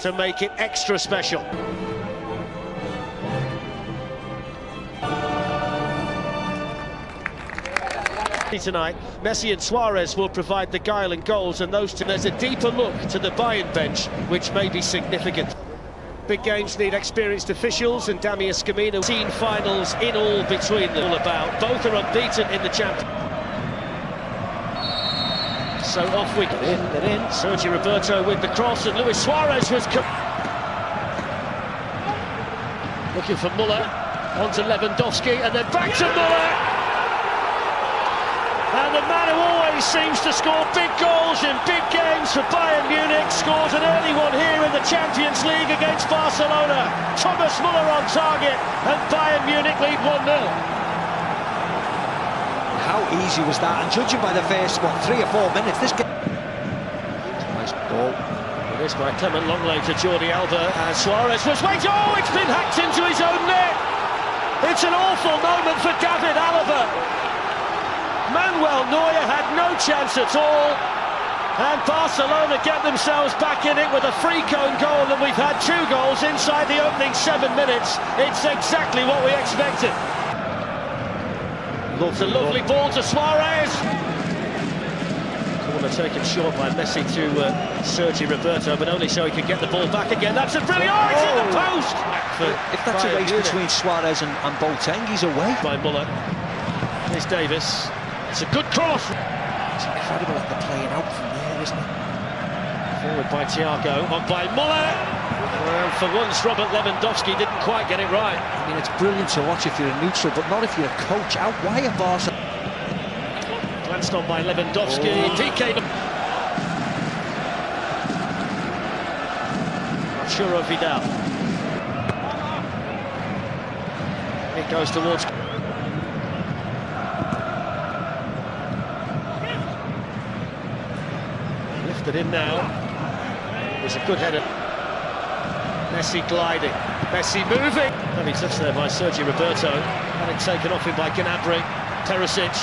to make it extra special. Tonight, Messi and Suarez will provide the guile and goals, and those two. There's a deeper look to the Bayern bench, which may be significant. Big games need experienced officials, and Dami Escamino. 18 finals in all between them. All about. Both are unbeaten in the Champions. So off we go. In. Sergio Roberto with the cross, and Luis Suarez was looking for Muller. On to Lewandowski, and then back to Muller. And the man who always seems to score big goals in big games for Bayern Munich scores an early one here in the Champions League against Barcelona. Thomas Muller on target, and Bayern Munich lead 1-0. How easy was that? And judging by the first, 3 or 4 minutes, this game... Nice ball. It is by Clement Longley to Jordi Alba, and Suarez was waiting. Oh, it's been hacked into his own net. It's an awful moment for David Alaba. Manuel Neuer had no chance at all, and Barcelona get themselves back in it with a free cone goal, and we've had 2 goals inside the opening 7 minutes. It's exactly what we expected. It's a lovely ball to Suarez. Corner taken short by Messi to Sergio Roberto, but only so he could get the ball back again. That's a brilliant... Oh, it's in the post! If that's a race between Suarez and Boateng, he's away. By Muller. Here's Davis. It's a good cross. It's incredible that they're playing out from there, isn't it? Forward by Thiago, on by Muller. Well, for once, Robert Lewandowski didn't quite get it right. I mean, it's brilliant to watch if you're a neutral, but not if you're a coach. Out wide at Barca. Glanced on by Lewandowski. PK. Arturo Vidal. It goes towards... Lifted in now. It was a good header. Messi gliding. Messi moving. Heavy touch there by Sergio Roberto. Had it taken off him by Gnabry. Perisic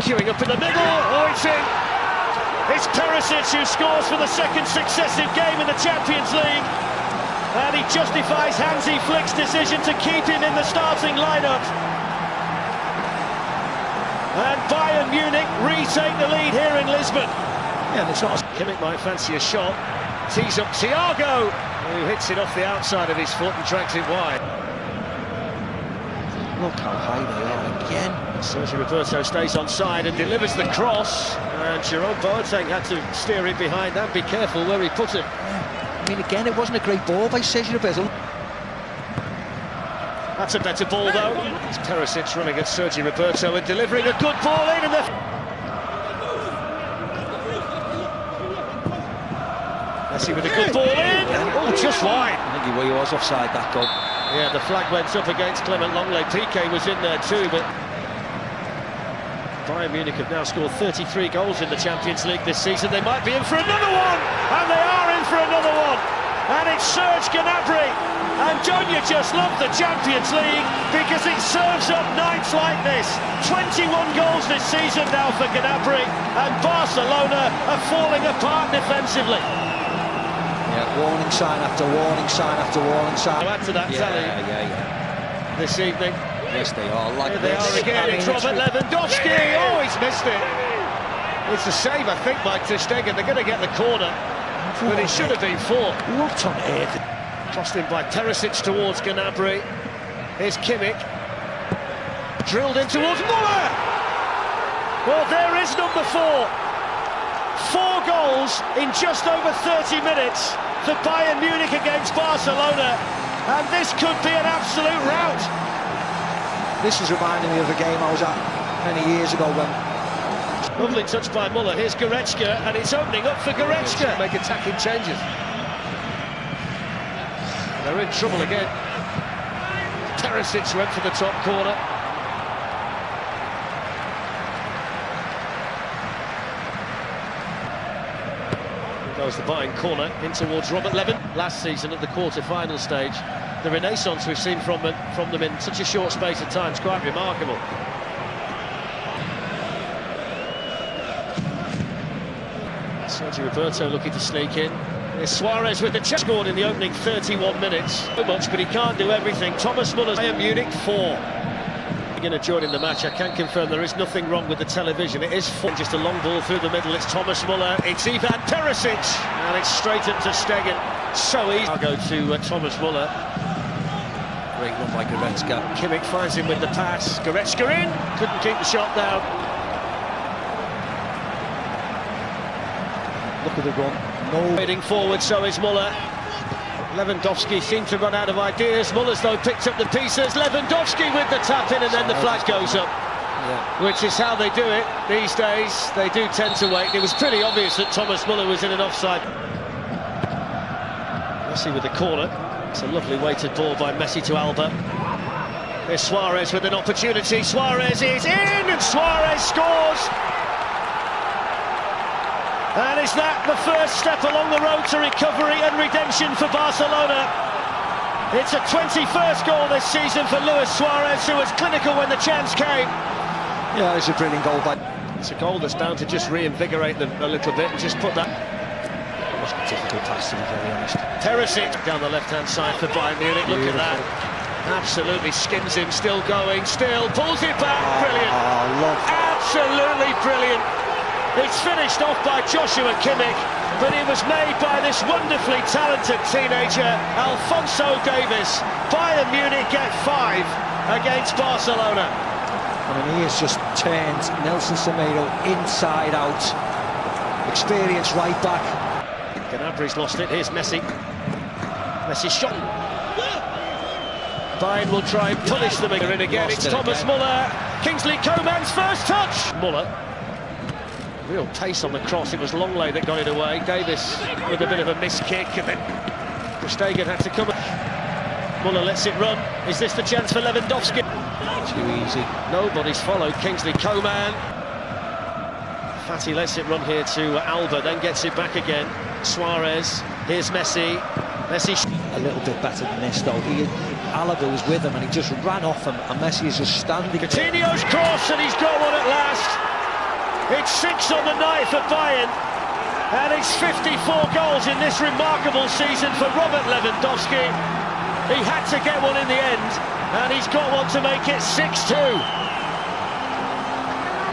queuing up in the middle. Oh, it's in. It's Perisic who scores for the 2nd successive game in the Champions League. And he justifies Hansi Flick's decision to keep him in the starting lineup. And Bayern Munich retake the lead here in Lisbon. Yeah, it's not. Kimmich might fancy a shot. Tees up Thiago, who hits it off the outside of his foot and drags it wide. Look how high they are again. Sergio Roberto stays on side and delivers the cross. And Jerome Boateng had to steer it behind and be careful where he put it. Yeah. I mean, again, it wasn't a great ball by Sergio Roberto. That's a better ball, though. It's Perisic running at Sergio Roberto and delivering a good ball in. And Messi with a good ball in. Oh, just wide. I think he was offside, that goal. Yeah, the flag went up against Clement Longley. PK was in there too, but Bayern Munich have now scored 33 goals in the Champions League this season. They might be in for another one, and they are in for another one. And it's Serge Gnabry. And don't you just love the Champions League, because it serves up nights like this. 21 goals this season now for Gnabry, and Barcelona are falling apart defensively. Yeah, warning sign after warning sign after warning sign. Add to that tally this evening. Yes, they are. Like Here they are again. It's Robert Lewandowski. Oh, he's missed it. It's a save, I think, by Ter Stegen. They're going to get the corner, but it should have been 4. What on earth? Crossed in by Perisic towards Gnabry. Here's Kimmich. Drilled in towards Muller. Well, there is number 4. 4 goals in just over 30 minutes for Bayern Munich against Barcelona, and this could be an absolute rout. This is reminding me of a game I was at many years ago when... Lovely touch by Muller. Here's Goretzka, and it's opening up for Goretzka. Make attacking changes. They're in trouble again. Perisic went for the top corner. Goes the Bayern corner in towards Robert Lewin. Last season at the quarter-final stage, the renaissance we've seen from them in such a short space of time is quite remarkable. Sergio Roberto looking to sneak in. Here's Suarez with the chance. Scored in the opening 31 minutes. So much, but he can't do everything. Thomas Muller's Bayern Munich 4. Going to join in the match. I can confirm there is nothing wrong with the television. It is 4. Just a long ball through the middle. It's Thomas Muller. It's Ivan Perisic, and it's straight up to Stegen. So easy. I'll go to Thomas Muller. Great run by Goretzka. Kimmich finds him with the pass. Goretzka in. Couldn't keep the shot down. Look at the run. No. Heading forward, so is Muller. Lewandowski seemed to run out of ideas. Muller's, though, picked up the pieces. Lewandowski with the tap-in, and then the flag goes up. Yeah. Which is how they do it these days. They do tend to wait. It was pretty obvious that Thomas Muller was in an offside. Messi with the corner. It's a lovely weighted ball by Messi to Alba. There's Suarez with an opportunity. Suarez is in, and Suarez scores! And is that the first step along the road to recovery and redemption for Barcelona? It's a 21st goal this season for Luis Suarez, who was clinical when the chance came. Yeah, it's a brilliant goal. But it's a goal that's bound to just reinvigorate them a little bit and just put that... It was a difficult pass, to be very honest. Perisic down the left-hand side for Bayern Munich. Look at that. Absolutely skins him, still going, still pulls it back. Brilliant. Love that. Absolutely brilliant. It's finished off by Joshua Kimmich, but it was made by this wonderfully talented teenager, Alphonso Davies. Bayern Munich get 5 against Barcelona. I mean, he has just turned Nelson Semedo inside out. Experience right back. Gnabry's lost it. Here's Messi. Messi shot. Bayern will try and punish them again. It's Thomas Muller. Kingsley Coman's first touch. Muller. Real pace on the cross. It was Longley that got it away. Davies with a bit of a missed kick, and then Stegen had to come. Muller lets it run. Is this the chance for Lewandowski? Too easy. Nobody's followed. Kingsley Coman. Fati lets it run here to Alba, then gets it back again. Suarez. Here's Messi. Messi. A little bit better than this, though. Alaba was with him, and he just ran off him, and Messi is just standing. Coutinho's cross, and he's got one at last. It's 6 on the night for Bayern, and it's 54 goals in this remarkable season for Robert Lewandowski. He had to get one in the end, and he's got one to make it 6-2.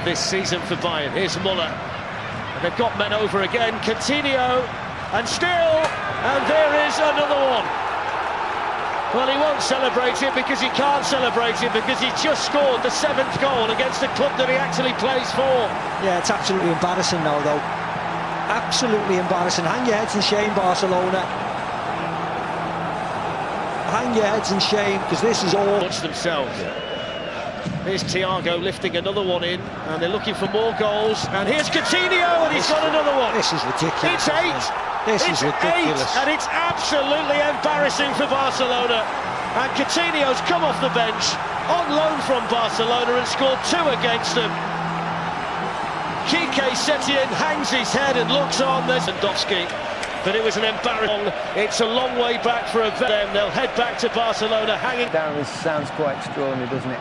This season for Bayern. Here's Muller, and they've got men over again. Coutinho, and still, and there is another one. Well, he won't celebrate it because he can't celebrate it because he's just scored the 7th goal against the club that he actually plays for. Yeah, it's absolutely embarrassing now, though. Absolutely embarrassing. Hang your heads in shame, Barcelona. Hang your heads in shame, because this is all... Watch themselves. Here's Thiago lifting another one in, and they're looking for more goals. And here's Coutinho, and he's got another one. This is ridiculous. It's 8. This is ridiculous. 8, and it's absolutely embarrassing for Barcelona. And Coutinho's come off the bench on loan from Barcelona and scored 2 against them. Kike Setien hangs his head and looks on. There's Lewandowski, but it was an embarrassing. It's a long way back for them. They'll head back to Barcelona hanging. Darren, this sounds quite extraordinary, doesn't it?